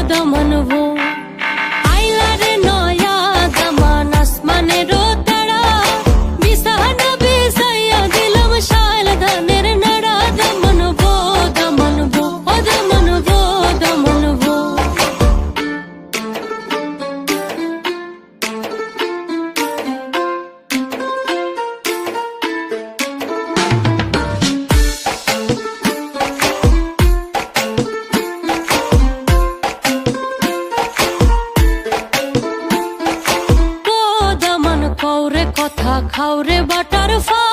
দমন ভো আইলারে নয়া দমান আসমানেরও তারা বিছানা বিছাইয়া দিলাম শাল ধানের নাড়া দমন ভো দমন ভো ও দমন ভো দমন ভো কৌরে কথা খাওরে বাটার ফা